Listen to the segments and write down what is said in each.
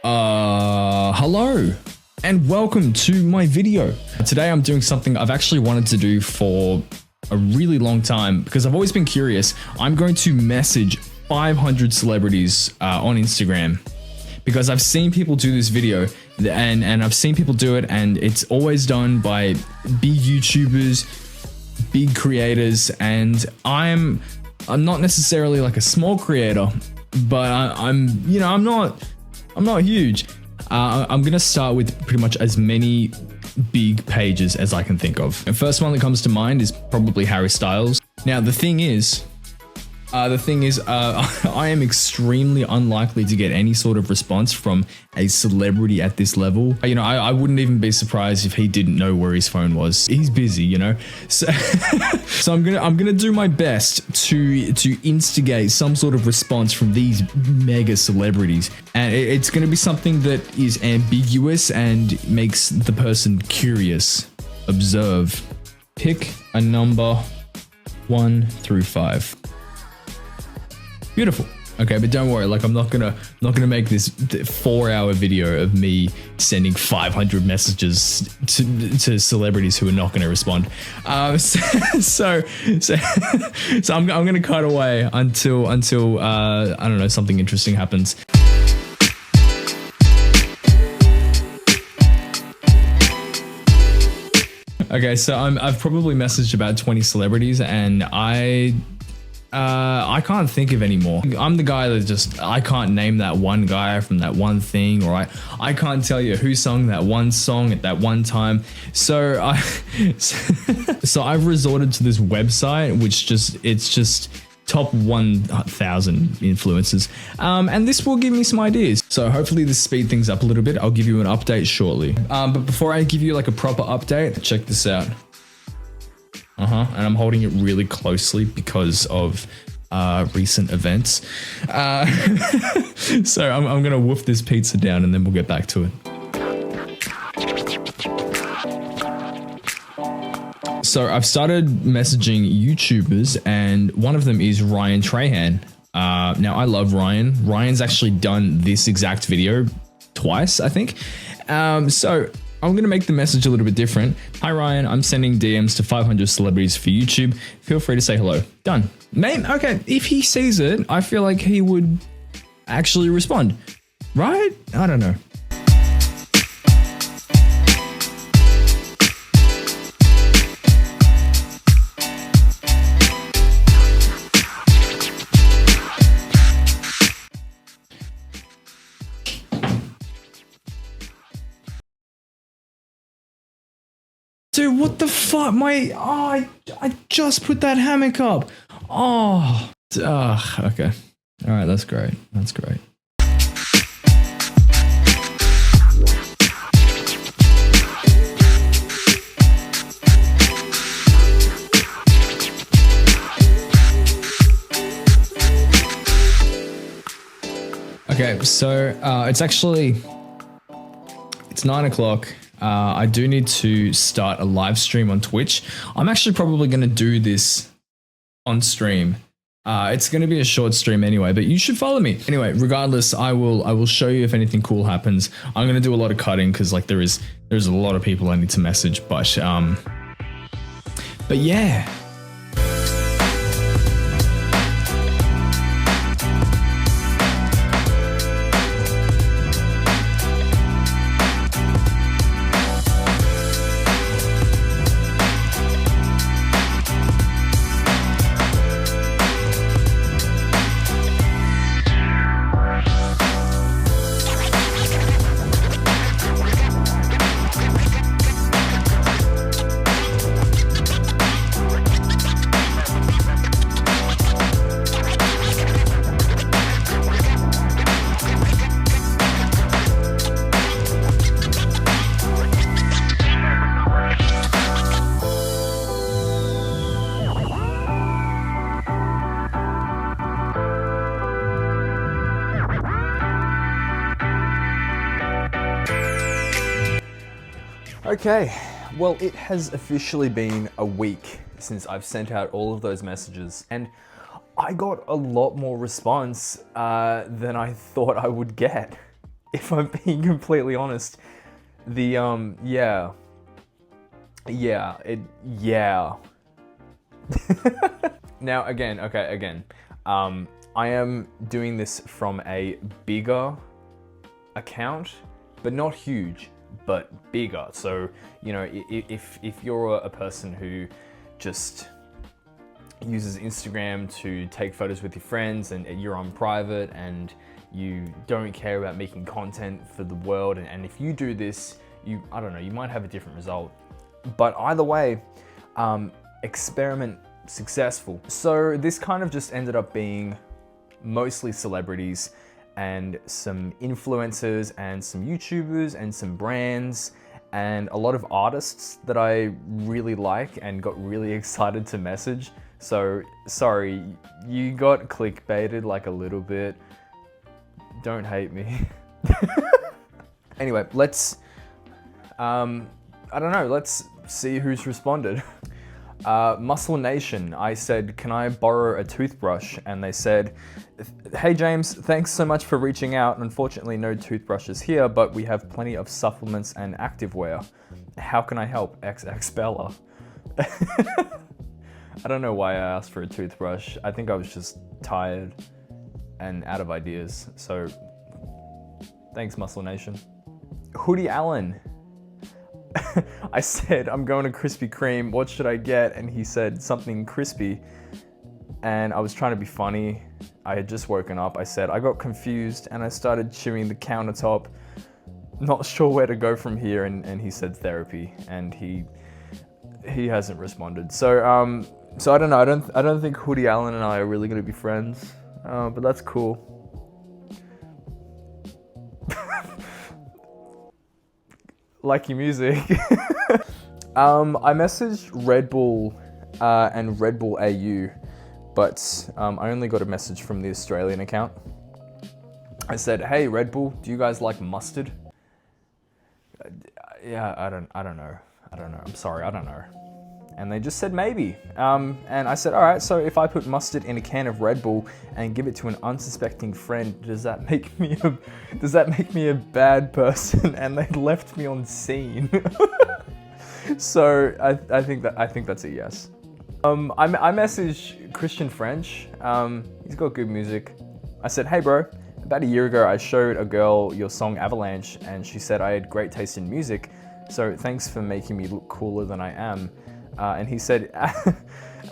Hello and welcome to my video. Today I'm doing something I've actually wanted to do for a really long time because I've always been curious. I'm going to message 500 celebrities on Instagram because I've seen people do this video and I've seen people do it, and it's always done by big YouTubers, big creators, and I'm not necessarily like a small creator, but I'm not huge. I'm gonna start with pretty much as many big pages as I can think of. The first one that comes to mind is probably Harry Styles. Now the thing is, I am extremely unlikely to get any sort of response from a celebrity at this level. I wouldn't even be surprised if he didn't know where his phone was. He's busy, So, so I'm gonna do my best to instigate some sort of response from these mega celebrities, and it's gonna be something that is ambiguous and makes the person curious. Observe. Pick a number 1 through 5. Beautiful. Okay, but don't worry. Like, I'm not gonna make this 4-hour video of me sending 500 messages to celebrities who are not going to respond. So I'm gonna cut away until I don't know, something interesting happens. Okay, so I've probably messaged about 20 celebrities, and I can't think of any more. I'm the guy that I can't name that one guy from that one thing, or I can't tell you who sung that one song at that one time. So I've resorted to this website, which it's just top 1,000 influencers. And this will give me some ideas. So hopefully this speed things up a little bit. I'll give you an update shortly. But before I give you like a proper update, check this out. And I'm holding it really closely because of recent events. So I'm gonna wolf this pizza down and then we'll get back to it. So I've started messaging YouTubers, and one of them is Ryan Trahan. Now I love Ryan. Ryan's actually done this exact video twice, I think. So I'm going to make the message a little bit different. Hi Ryan, I'm sending DMs to 500 celebrities for YouTube. Feel free to say hello. Done. Okay, if he sees it, I feel like he would actually respond. Right? I don't know. Dude, what the fuck? I just put that hammock up. Okay. All right, that's great. That's great. Okay, so it's 9 o'clock. I do need to start a live stream on Twitch. I'm actually probably going to do this on stream. It's going to be a short stream anyway, but you should follow me. Anyway, regardless, I will show you if anything cool happens. I'm going to do a lot of cutting because like there's a lot of people I need to message, but yeah. Okay, well, it has officially been a week since I've sent out all of those messages, and I got a lot more response than I thought I would get. if I'm being completely honest. The, yeah. Now, again, I am doing this from a bigger account, but not huge, but bigger. So, you know, if you're a person who just uses Instagram to take photos with your friends and you're on private and you don't care about making content for the world, and if you do this, I don't know, you might have a different result. But either way, experiment successful. So this kind of just ended up being mostly celebrities and some influencers and some YouTubers and some brands and a lot of artists that I really like and got really excited to message. So sorry, you got clickbaited like a little bit. Don't hate me. Anyway, let's see who's responded. Muscle Nation, I said, can I borrow a toothbrush? And they said, hey James, thanks so much for reaching out. Unfortunately, no toothbrushes here, but we have plenty of supplements and activewear. How can I help? XX Bella. I don't know why I asked for a toothbrush. I think I was just tired and out of ideas. So thanks, Muscle Nation. Hoodie Allen. I said, I'm going to Krispy Kreme, what should I get? And he said something crispy. And I was trying to be funny. I had just woken up. I said, I got confused and I started chewing the countertop. Not sure where to go from here. And he said therapy, and he hasn't responded. So I don't know. I don't think Hoodie Allen and I are really going to be friends. But that's cool. Like your music. I messaged Red Bull and Red Bull AU, but I only got a message from the Australian account. I said, hey Red Bull, do you guys like mustard? Yeah, I don't know. I'm sorry, I don't know. And they just said maybe. And I said, all right, so if I put mustard in a can of Red Bull and give it to an unsuspecting friend, does that make me a bad person? And they left me on scene. So I think that's a yes. I messaged Christian French. He's got good music. I said, hey bro, about a year ago I showed a girl your song Avalanche and she said I had great taste in music. So thanks for making me look cooler than I am. And he said,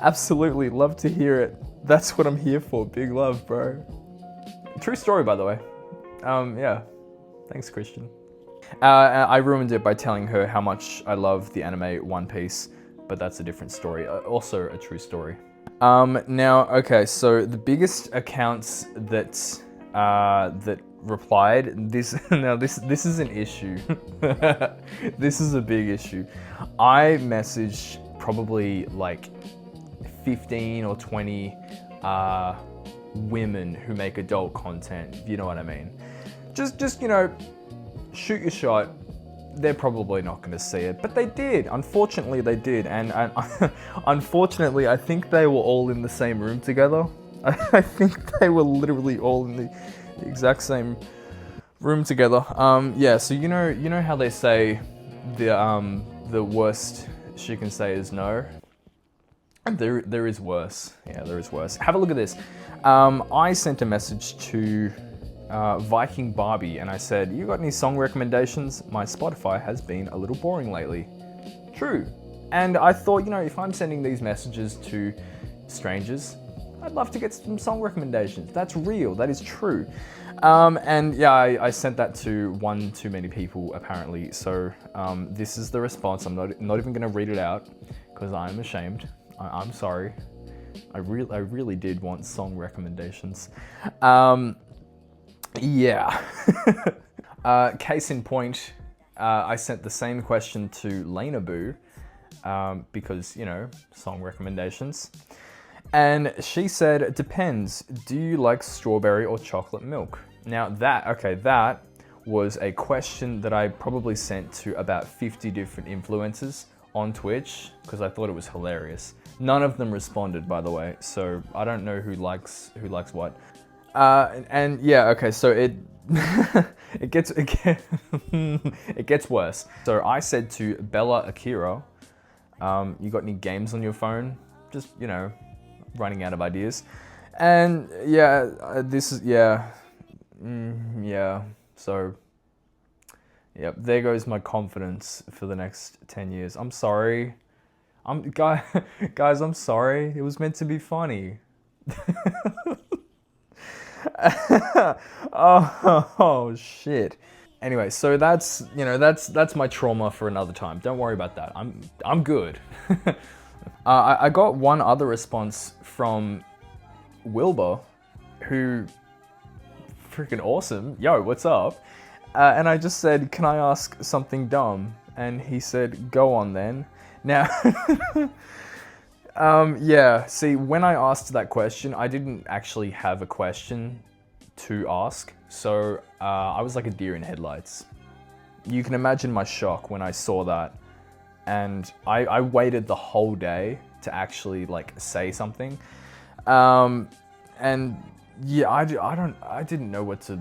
absolutely, love to hear it. That's what I'm here for. Big love, bro. True story, by the way. Yeah, thanks, Christian. I ruined it by telling her how much I love the anime One Piece, but that's a different story. Also a true story. Now, okay, so the biggest accounts that replied, this is an issue. This is a big issue. I messaged probably like 15 or 20 women who make adult content, if you know what I mean. Just you know, shoot your shot. They're probably not going to see it, but they did. Unfortunately, they did, and unfortunately, I think they were all in the same room together. I think they were literally all in the exact same room together. Yeah. So you know how they say the worst she can say is no. There is worse. Yeah, there is worse. Have a look at this. I sent a message to Viking Barbie and I said, you got any song recommendations? My Spotify has been a little boring lately. True. And I thought, you know, if I'm sending these messages to strangers, I'd love to get some song recommendations. That's real. That is true. And yeah, I sent that to one too many people apparently. So this is the response. I'm not even going to read it out because I'm ashamed. I'm sorry. I really did want song recommendations. Yeah. Case in point, I sent the same question to Lena Boo because, you know, song recommendations. And she said, it depends. Do you like strawberry or chocolate milk? Now that was a question that I probably sent to about 50 different influencers on Twitch because I thought it was hilarious. None of them responded, by the way, so I don't know who likes what. And yeah, okay, so it gets worse. So I said to Bella Akira, you got any games on your phone? Just, you know, running out of ideas. And yeah, so yep, there goes my confidence for the next 10 years. I'm sorry. Guys, I'm sorry. It was meant to be funny. Oh shit. Anyway, so that's my trauma for another time. Don't worry about that. I'm good. I got one other response from Wilbur, who freaking awesome. Yo, what's up? And I just said, can I ask something dumb? And he said, go on then. Now, yeah, see, when I asked that question, I didn't actually have a question to ask. So I was like a deer in headlights. You can imagine my shock when I saw that. And I waited the whole day to actually like say something. And yeah, I didn't know what to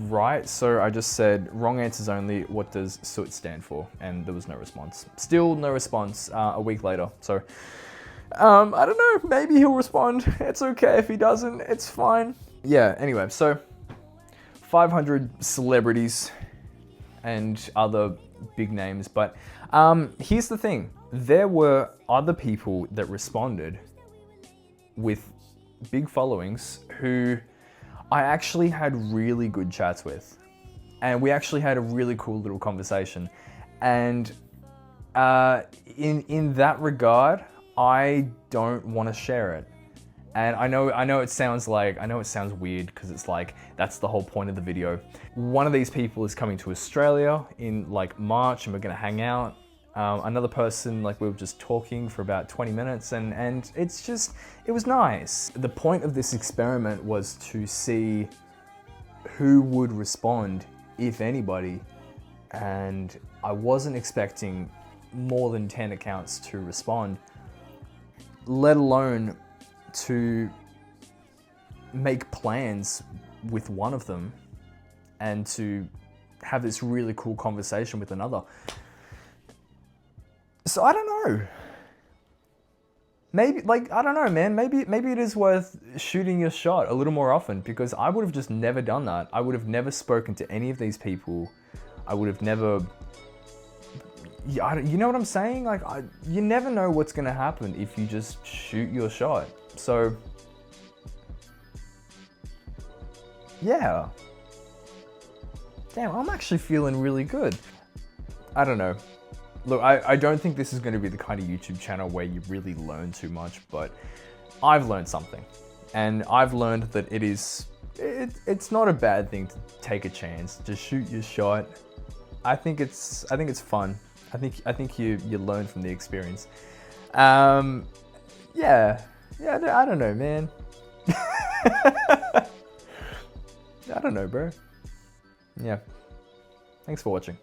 write, so I just said wrong answers only. What does SOOT stand for? And there was no response. Still no response a week later. So I don't know, maybe he'll respond. It's okay if he doesn't, it's fine. Yeah, anyway, so 500 celebrities and other big names, but here's the thing. There were other people that responded with big followings who I actually had really good chats with. And we actually had a really cool little conversation. And in that regard, I don't want to share it. And I know it sounds weird because it's like, that's the whole point of the video. One of these people is coming to Australia in like March and we're gonna hang out. Another person, like we were just talking for about 20 minutes and it was nice. The point of this experiment was to see who would respond, if anybody. And I wasn't expecting more than 10 accounts to respond, let alone to make plans with one of them and to have this really cool conversation with another. So I don't know. Maybe, like, I don't know, man. Maybe it is worth shooting your shot a little more often, because I would have just never done that. I would have never spoken to any of these people. I would have never... You know what I'm saying? Like, you never know what's gonna happen if you just shoot your shot. So, yeah. Damn, I'm actually feeling really good. I don't know. Look, I don't think this is going to be the kind of YouTube channel where you really learn too much, but I've learned something. And I've learned that it's not a bad thing to take a chance, to shoot your shot. I think it's fun. I think you learn from the experience. Yeah, I don't know, man. I don't know, bro. Yeah. Thanks for watching.